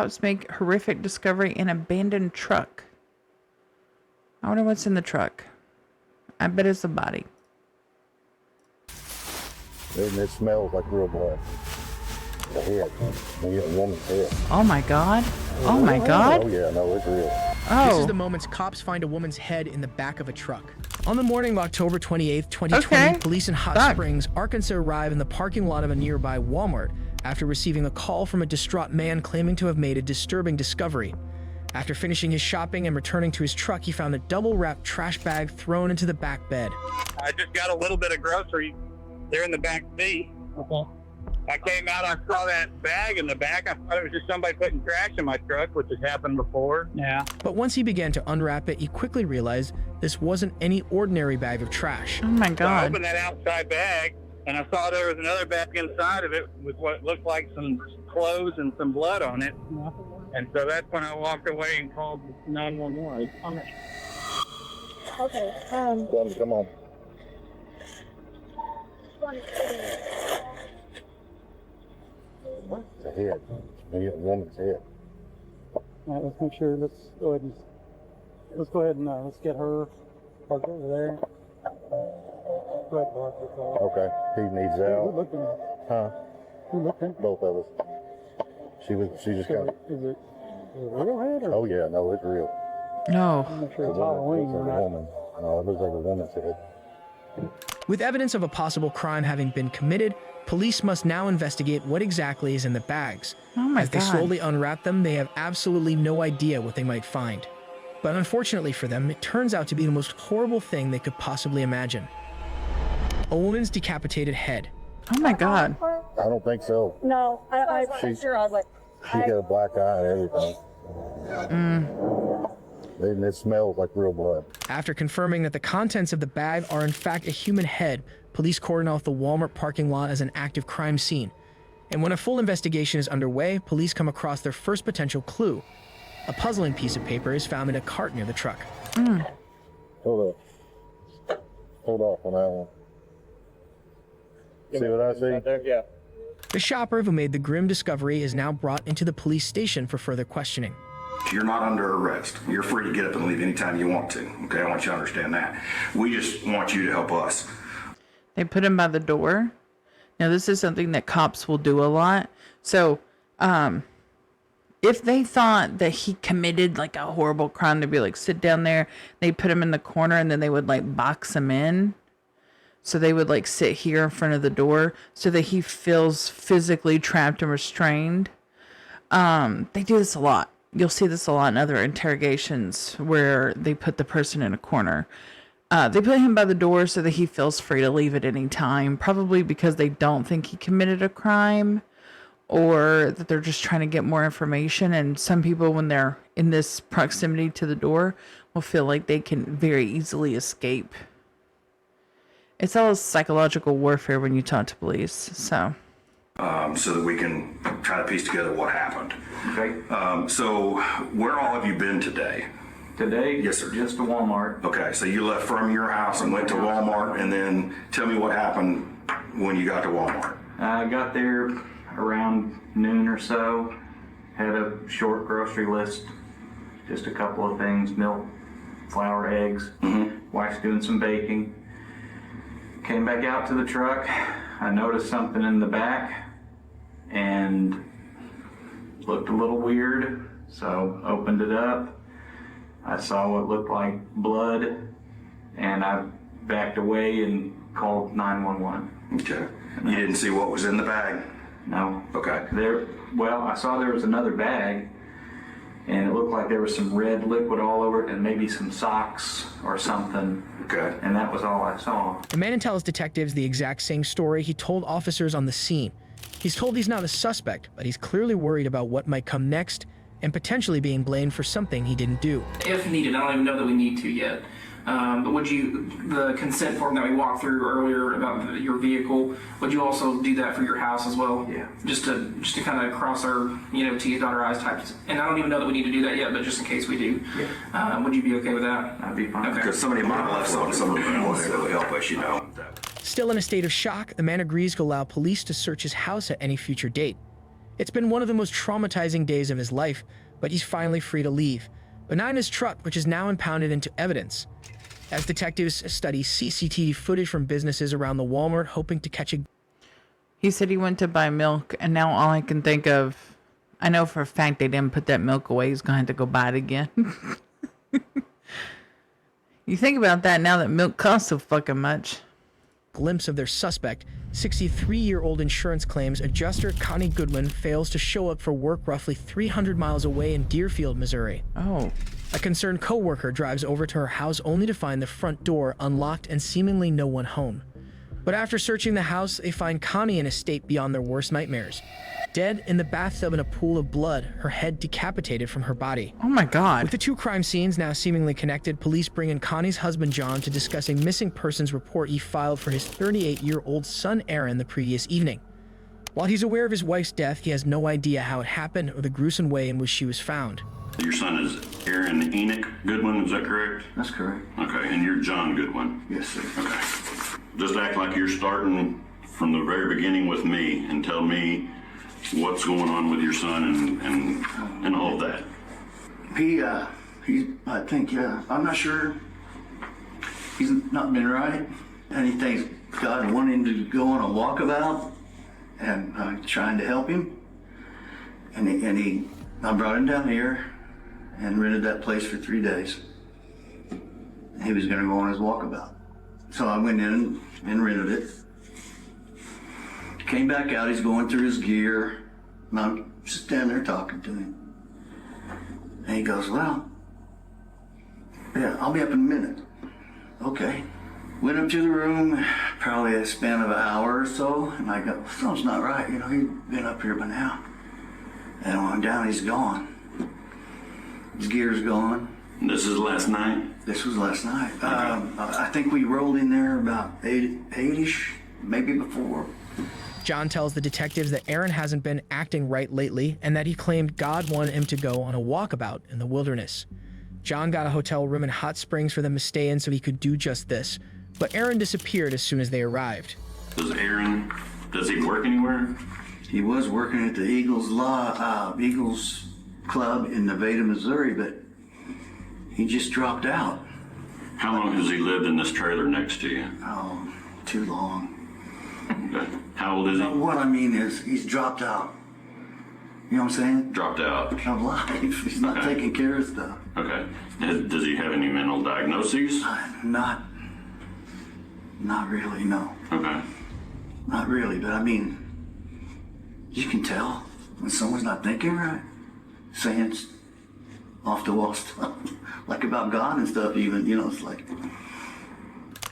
cops make horrific discovery in abandoned truck. I wonder what's in the truck. I bet it's a body. And it smells like real blood. The head. A woman's head. Oh my God. Oh my God. Oh yeah, no, it's real. Oh. This is the moments cops find a woman's head in the back of a truck. On the morning of October 28th, 2020, police in Hot Springs, Arkansas arrive in the parking lot of a nearby Walmart after receiving a call from a distraught man claiming to have made a disturbing discovery. After finishing his shopping and returning to his truck, he found a double-wrapped trash bag thrown into the back bed. I just got a little bit of groceries. They're in the back seat. Okay. I came out, I saw that bag in the back. I thought it was just somebody putting trash in my truck, which has happened before. Yeah. But once he began to unwrap it, he quickly realized this wasn't any ordinary bag of trash. Oh my So I God. opened that outside bag, and I saw there was another bag inside of it with what looked like some clothes and some blood on it. And so that's when I walked away and called 911. Okay. Come on. The head. A woman's head. All right, let's make sure. Let's go ahead and let's get her parked over there. Go ahead, park the car. Okay. He needs Who's out. looking? Huh? Who's looking? Both of us. She just got. Is it a real head or? Oh yeah, no, it's real. No. I'm not sure It it's looks Halloween like or a not. woman. No, it looks like a woman's head. With evidence of a possible crime having been committed, police must now investigate what exactly is in the bags. Oh my As they God. slowly unwrap them, they have absolutely no idea what they might find. But unfortunately for them, it turns out to be the most horrible thing they could possibly imagine. A woman's decapitated head. Oh my God. I don't think so. No, I She's- sure I was like. She got a black eye and everything. And it smells like real blood. After confirming that the contents of the bag are in fact a human head, police cordon off the Walmart parking lot as an active crime scene. And when a full investigation is underway, police come across their first potential clue. A puzzling piece of paper is found in a cart near the truck. Hold up. Hold off on that one. See what I see? There, yeah. The shopper who made the grim discovery is now brought into the police station for further questioning. You're not under arrest. You're free to get up and leave anytime you want to. Okay, I want you to understand that. We just want you to help us. They put him by the door. Now, this is something that cops will do a lot. So, if they thought that he committed like a horrible crime, they'd be like, sit down there. They put him in the corner and then they would like box him in. So they would like sit here in front of the door so that he feels physically trapped and restrained. They do this a lot. You'll see this a lot in other interrogations where they put the person in a corner. They put him by the door so that he feels free to leave at any time, probably because they don't think he committed a crime or that they're just trying to get more information. And some people, when they're in this proximity to the door, will feel like they can very easily escape. It's all psychological warfare when you talk to police, so that we can try to piece together what happened. Okay. So where all have you been today? Today, Yes, sir. just to Walmart. Okay, so you left from your house and went to Walmart, and then tell me what happened when you got to Walmart. I got there around noon or so, had a short grocery list, just a couple of things, milk, flour, eggs. Wife's doing some baking. Came back out to the truck. I noticed something in the back and looked a little weird, so opened it up. I saw what looked like blood, and I backed away and called 911. Okay. You didn't see what was in the bag? No. Okay. Well, I saw there was another bag, and it looked like there was some red liquid all over it and maybe some socks or something. Okay. And that was all I saw. The man tells detectives the exact same story he told officers on the scene. He's told he's not a suspect, but he's clearly worried about what might come next and potentially being blamed for something he didn't do. If needed, I don't even know that we need to yet. But would you, the consent form that we walked through earlier about your vehicle, would you also do that for your house as well? Yeah. Just to kind of cross our, T's, dot our I's types. And I don't even know that we need to do that yet, but just in case we do. Yeah. Would you be okay with that? I'd be fine. Okay. Because somebody might have left somebody else that would help us, Still in a state of shock, the man agrees to allow police to search his house at any future date. It's been one of the most traumatizing days of his life, but he's finally free to leave, but not in his truck, which is now impounded into evidence. As detectives study CCTV footage from businesses around the Walmart, hoping to catch a... He said he went to buy milk, and now all I can think of, I know for a fact they didn't put that milk away. He's going to have to go buy it again. You think about that now that milk costs so fucking much. glimpse of their suspect, 63-year-old insurance claims adjuster Connie Goodwin fails to show up for work roughly 300 miles away in Deerfield, Missouri. Oh. A concerned co-worker drives over to her house only to find the front door unlocked and seemingly no one home. But after searching the house, they find Connie in a state beyond their worst nightmares. Dead in the bathtub in a pool of blood, her head decapitated from her body. Oh my God. With the two crime scenes now seemingly connected, police bring in Connie's husband John to discuss a missing persons report he filed for his 38-year-old son Aaron the previous evening. While he's aware of his wife's death, he has no idea how it happened or the gruesome way in which she was found. Your son is Aaron Enoch Goodwin, is that correct? That's correct. Okay, and you're John Goodwin? Yes, sir. Okay. Just act like you're starting from the very beginning with me and tell me what's going on with your son and all of that. I think, I'm not sure. He's not been right. And he thinks God wanted him to go on a walkabout and trying to help him. I brought him down here and rented that place for 3 days. He was going to go on his walkabout. So I went in and rented it. Came back out, he's going through his gear. And I'm just standing there talking to him. And he goes, well, yeah, I'll be up in a minute. Okay. Went up to the room, probably a span of an hour or so, and I go, something's not right. You know, he'd been up here by now. And when I'm down, he's gone. His gear's gone. This is last night? This was last night. Okay. I think we rolled in there about 8-ish, maybe before. John tells the detectives that Aaron hasn't been acting right lately and that he claimed God wanted him to go on a walkabout in the wilderness. John got a hotel room in Hot Springs for them to stay in so he could do just this, but Aaron disappeared as soon as they arrived. Does he work anywhere? He was working at the Eagles Club in Nevada, Missouri, but he just dropped out. How long has he lived in this trailer next to you? Oh, too long. Okay. How old is he? What I mean is, he's dropped out. You know what I'm saying? Dropped out. Of life. He's not Okay. taking care of stuff. Okay. Does he have any mental diagnoses? Not really, no. Okay. Not really, but I mean, you can tell when someone's not thinking right. Saying off the wall stuff, like about God and stuff even, you know, it's like.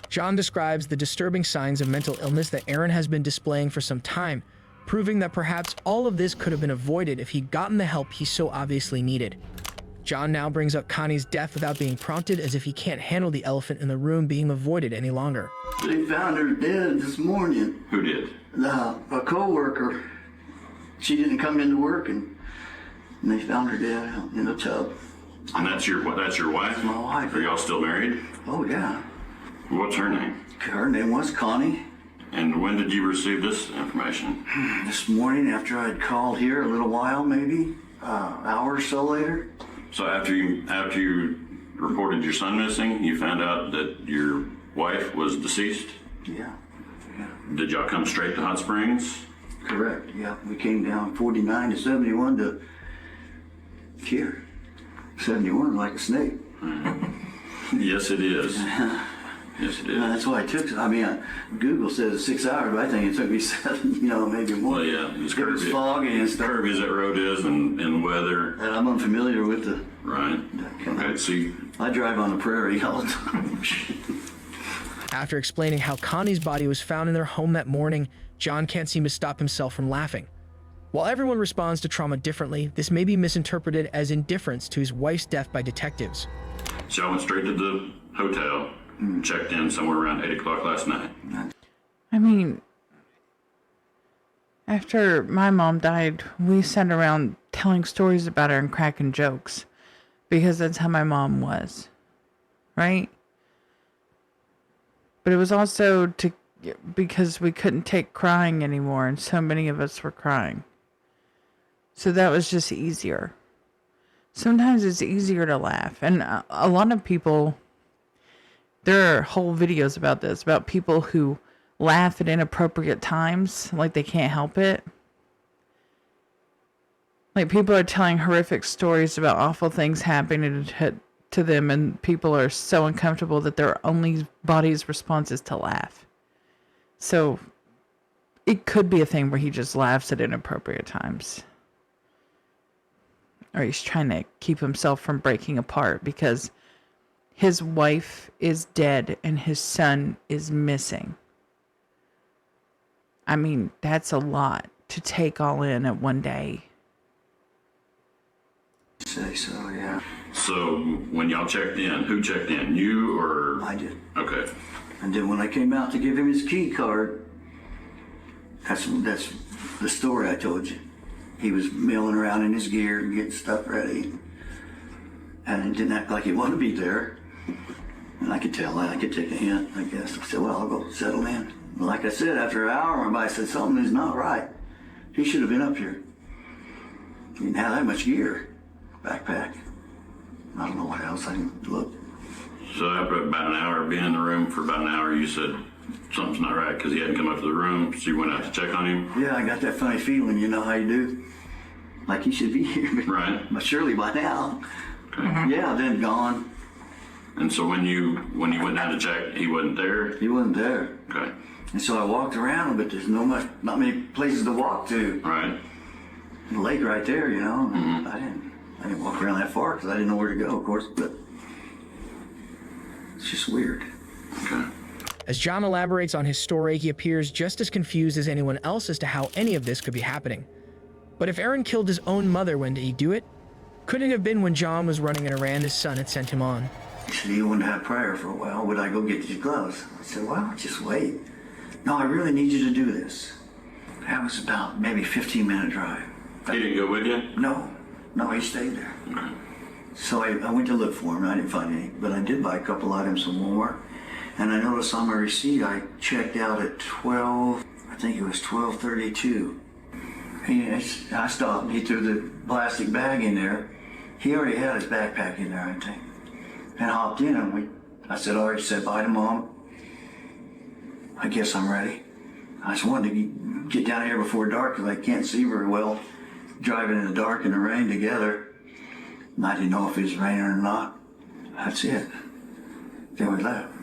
John describes the disturbing signs of mental illness that Aaron has been displaying for some time, proving that perhaps all of this could have been avoided if he'd gotten the help he so obviously needed. John now brings up Connie's death without being prompted, as if he can't handle the elephant in the room being avoided any longer. They found her dead this morning. Who did? A co-worker. She didn't come into work, and they found her dead out in the tub. And that's your wife? My wife. Are y'all still married? Oh, yeah. What's her name? Her name was Connie. And when did you receive this information? This morning, after I'd called here a little while, maybe, hour or so later. So after you reported your son missing, you found out that your wife was deceased? Yeah. Did y'all come straight to Hot Springs? Correct, yeah. We came down 49 to 71 to here. 71 like a snake. Yes, it is. Yes, it is. That's why I took, Google says 6 hours, but I think it took me 7, maybe more. Well, yeah, it was foggy and stuff. Curvy as that road is and weather. And I'm unfamiliar with the... Right. Okay, see. I drive on the prairie all the time. After explaining how Connie's body was found in their home that morning, John can't seem to stop himself from laughing. While everyone responds to trauma differently, this may be misinterpreted as indifference to his wife's death by detectives. So I went straight to the hotel, checked in somewhere around 8 o'clock last night. I mean, after my mom died, we sat around telling stories about her and cracking jokes because that's how my mom was, right? But it was also because we couldn't take crying anymore, and so many of us were crying. So that was just easier. Sometimes it's easier to laugh. And a lot of people, there are whole videos about this, about people who laugh at inappropriate times, like they can't help it. Like people are telling horrific stories about awful things happening to them, and people are so uncomfortable that their only body's response is to laugh. So it could be a thing where he just laughs at inappropriate times. Or he's trying to keep himself from breaking apart because his wife is dead and his son is missing. I mean, that's a lot to take all in at one day. Say so, yeah. So when y'all checked in, who checked in? You or? I did. Okay. And then when I came out to give him his key card, that's the story I told you. He was milling around in his gear and getting stuff ready. And he didn't act like he wanted to be there. And I could tell that. I could take a hint, I guess. I said, well, I'll go settle in. And like I said, after an hour went by, I said, something is not right. He should have been up here. He didn't have that much gear. Backpack. I don't know what else. I didn't look. So after about an hour of being in the room, for about an hour, you said something's not right because he hadn't come up to the room, so you went out to check on him? Yeah, I got that funny feeling, you know how you do? Like he should be here. Right. But surely by now. Okay. Yeah, then gone. And so when you went down to check, he wasn't there? He wasn't there. Okay. And so I walked around, but there's not many places to walk to. Right. The lake right there, you know. Mm-hmm. I didn't walk around that far because I didn't know where to go, of course, but it's just weird. Okay. As John elaborates on his story, he appears just as confused as anyone else as to how any of this could be happening. But if Aaron killed his own mother, when did he do it? Couldn't it have been when John was running an errand his son had sent him on? He said he wouldn't have prayer for a while. Would I go get these gloves? I said, well, just wait. No, I really need you to do this. That was about maybe 15-minute drive. He didn't go with you? No, he stayed there. Okay. So I went to look for him. I didn't find any, but I did buy a couple items from Walmart. And I noticed on my receipt I checked out at 12, I think it was 12:32. I stopped. He threw the plastic bag in there. He already had his backpack in there, I think. And hopped in, and I already said bye to Mom. I guess I'm ready. I just wanted to get down here before dark because I can't see very well driving in the dark and the rain together. And I didn't know if it was raining or not. That's it. Then we left.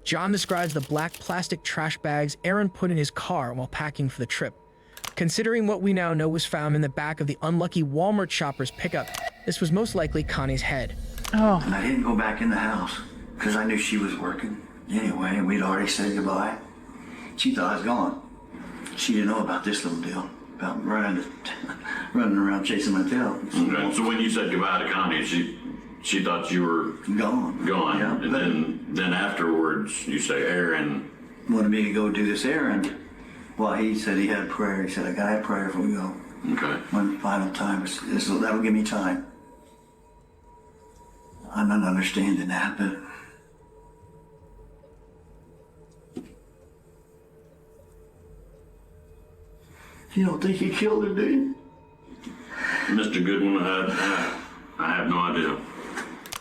John describes the black plastic trash bags Aaron put in his car while packing for the trip. Considering what we now know was found in the back of the unlucky Walmart shopper's pickup, this was most likely Connie's head. Oh. And I didn't go back in the house because I knew she was working anyway, and we'd already said goodbye. She thought I was gone. She didn't know about this little deal, about running around chasing my tail. Okay. So when you said goodbye to Connie, she thought you were gone. Yeah, and then afterwards you say Aaron wanted me to go do this errand. Well, he said he had prayer. He said, I gotta have prayer before we go. Okay. One final time. That'll give me time. I'm not understanding that, but you don't think he killed her, do you? Mr. Goodwin, I have no idea.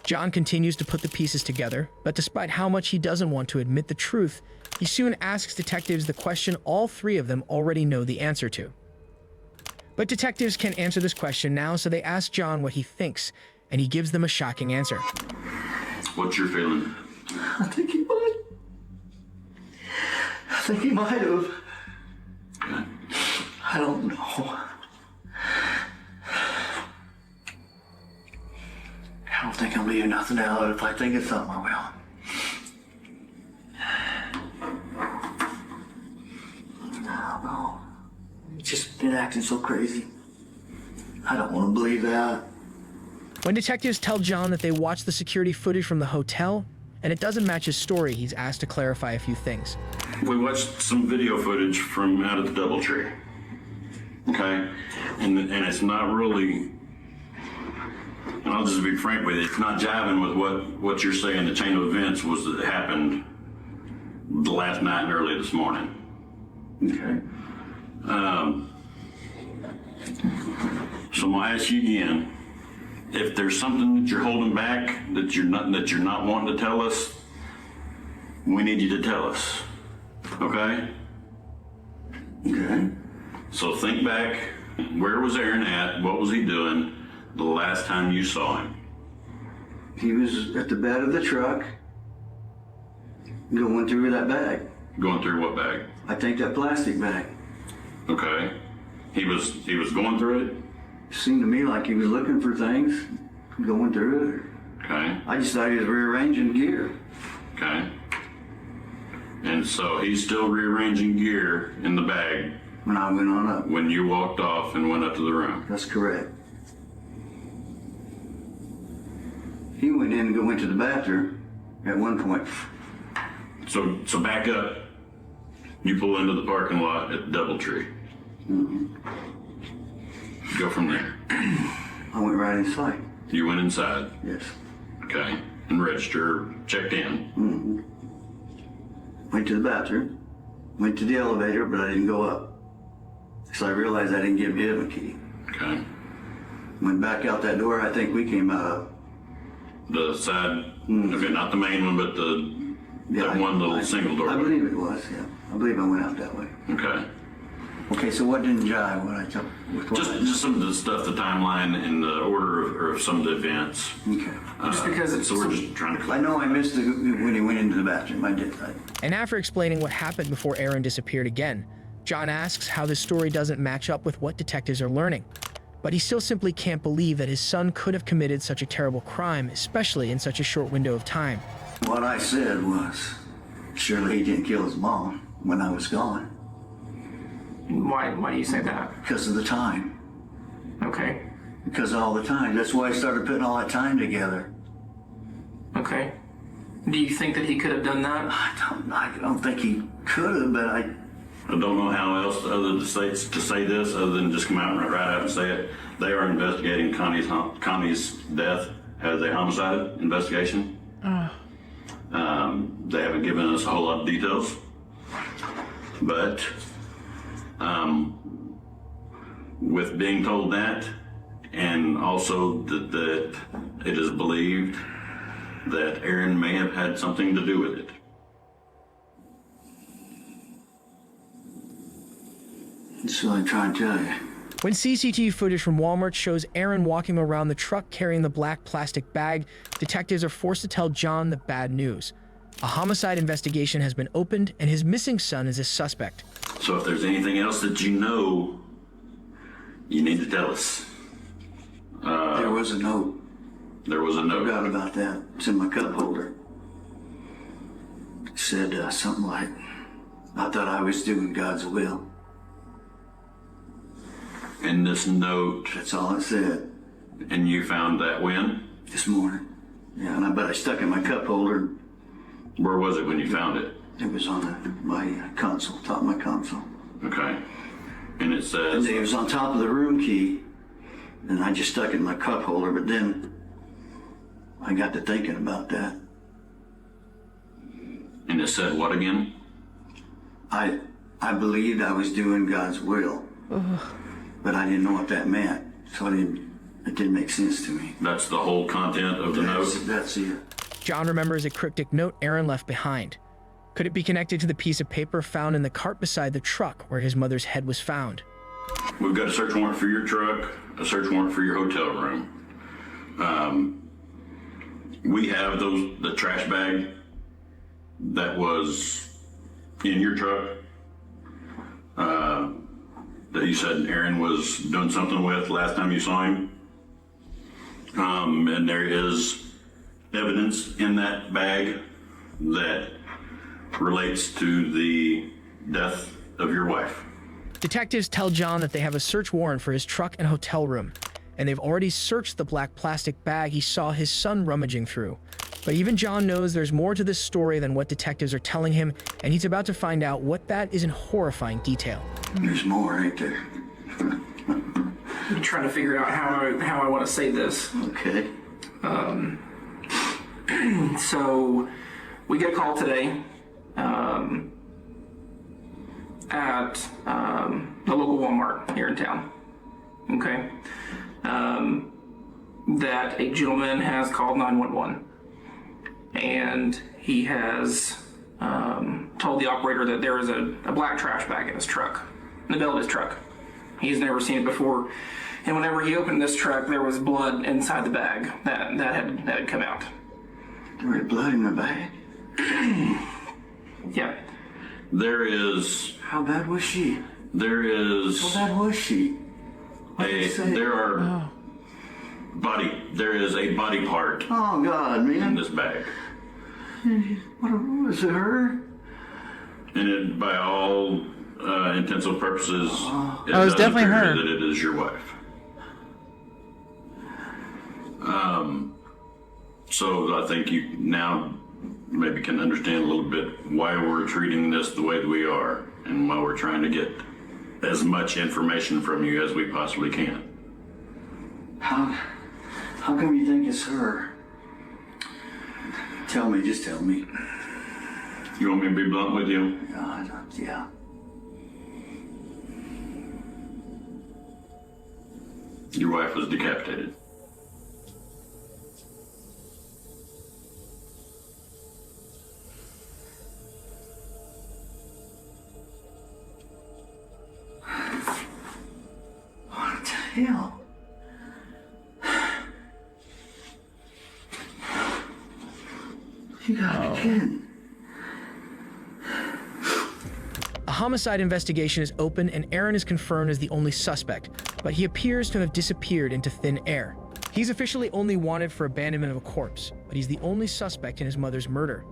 John continues to put the pieces together, but despite how much he doesn't want to admit the truth, he soon asks detectives the question all three of them already know the answer to. But detectives can't answer this question now, so they ask John what he thinks, and he gives them a shocking answer. What's your feeling? I think he might. I think he might have. Okay. I don't know. I don't think I'm leaving nothing out. If I think it's something, I will. I don't know. He's just been acting so crazy. I don't want to believe that. When detectives tell John that they watched the security footage from the hotel, and it doesn't match his story, he's asked to clarify a few things. We watched some video footage from out of the DoubleTree. Okay? And it's not really, and I'll just be frank with you, it's not jiving with what you're saying the chain of events was that happened the last night and early this morning. Okay. So I'm gonna ask you again, if there's something that you're holding back, that you're not wanting to tell us, we need you to tell us, okay? Okay. So think back, where was Aaron at? What was he doing the last time you saw him? He was at the bed of the truck, going through that bag. Going through what bag? I think that plastic bag. Okay. He was going through it? Seemed to me like he was looking for things, going through it. Okay. I just thought he was rearranging gear. Okay. And so he's still rearranging gear in the bag When I went on up. when you walked off and went up to the room. That's correct. He went in and went to the bathroom at one point. So back up. You pull into the parking lot at Doubletree. Go from there. I went right inside. You went inside. Yes. Okay. And register, checked in. Went to the bathroom. Went to the elevator, but I didn't go up. So I realized I didn't give him a key. Okay. Went back out that door. I think we came out of. The side, okay, not the main one, but that one little single door. I believe it was, yeah. I believe I went out that way. Okay. Okay, so what didn't jive when I took with what Just some of the stuff, the timeline and the order of some of the events. Okay. Just because it's So we're just trying to. I know I missed when he went into the bathroom. I did. And after explaining what happened before Aaron disappeared again, John asks how this story doesn't match up with what detectives are learning. But he still simply can't believe that his son could have committed such a terrible crime, especially in such a short window of time. What I said was, surely he didn't kill his mom when I was gone. Why do you say that? Because of the time. Okay. Because of all the time. That's why I started putting all that time together. Okay. Do you think that he could have done that? I don't think he could have, but I don't know how else other to say this other than just come out and right out and say it. They are investigating Connie's death as a homicide investigation. They haven't given us a whole lot of details, but with being told that, and also that it is believed that Aaron may have had something to do with it. That's what I'm trying to tell you. When CCTV footage from Walmart shows Aaron walking around the truck carrying the black plastic bag, detectives are forced to tell John the bad news. A homicide investigation has been opened, and his missing son is a suspect. So if there's anything else that you know, you need to tell us. There was a note. There was a note. I forgot about that. It's in my cup holder. It said something like, I thought I was doing God's will. In this note. That's all it said. And you found that when? This morning. Yeah, but I stuck it in my cup holder. Where was it when you found it? It was on my console, top of my console. Okay. And it says? It was on top of the room key, and I just stuck it in my cup holder, but then I got to thinking about that. And it said what again? I believed I was doing God's will, but I didn't know what that meant, so it didn't make sense to me. That's the whole content of the note? That's it. John remembers a cryptic note Aaron left behind. Could it be connected to the piece of paper found in the cart beside the truck where his mother's head was found? We've got a search warrant for your truck, a search warrant for your hotel room. We have the trash bag that was in your truck that you said Aaron was doing something with last time you saw him. And there is evidence in that bag that relates to the death of your wife. Detectives tell John that they have a search warrant for his truck and hotel room, and they've already searched the black plastic bag he saw his son rummaging through. But even John knows there's more to this story than what detectives are telling him, and he's about to find out what that is in horrifying detail. There's more, ain't there? I'm trying to figure out how I want to say this. Okay. So we get a call today at the local Walmart here in town. Okay. that a gentleman has called 911, and he has told the operator that there is a black trash bag in his truck, in the bed of his truck. He's never seen it before, and whenever he opened this truck, there was blood inside the bag that had come out. There was blood in the bag? Yeah. There is. How bad was she? There is. How bad was she? There is a body part Oh, God, in man. this bag. What was it, her? And it, by all intents and purposes, it Oh, it's does definitely appear her. that it is your wife. So I think you now maybe can understand a little bit why we're treating this the way that we are, and why we're trying to get as much information from you as we possibly can. How come you think it's her? Tell me, just tell me. You want me to be blunt with you? Yeah. Your wife was decapitated. What the hell? You gotta be kidding. A homicide investigation is open and Aaron is confirmed as the only suspect, but he appears to have disappeared into thin air. He's officially only wanted for abandonment of a corpse, but he's the only suspect in his mother's murder.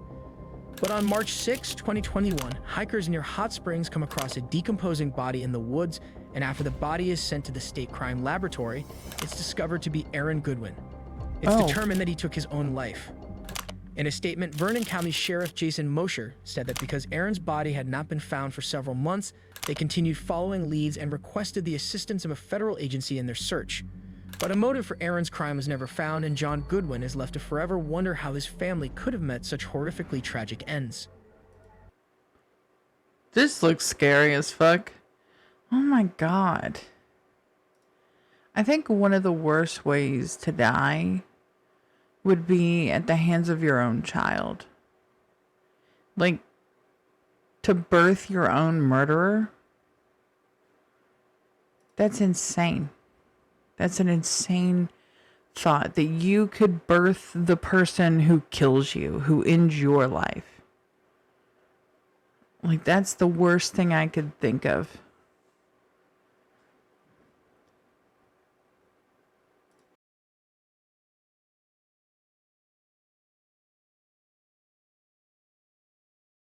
But on March 6, 2021, hikers near Hot Springs come across a decomposing body in the woods, and after the body is sent to the state crime laboratory, it's discovered to be Aaron Goodwin. It's determined that he took his own life. In a statement, Vernon County Sheriff Jason Mosher said that because Aaron's body had not been found for several months, they continued following leads and requested the assistance of a federal agency in their search. But a motive for Aaron's crime was never found, and John Goodwin is left to forever wonder how his family could have met such horrifically tragic ends. This looks scary as fuck. Oh my god. I think one of the worst ways to die would be at the hands of your own child. Like, to birth your own murderer? That's insane. That's an insane thought, that you could birth the person who kills you, who ends your life. Like, that's the worst thing I could think of.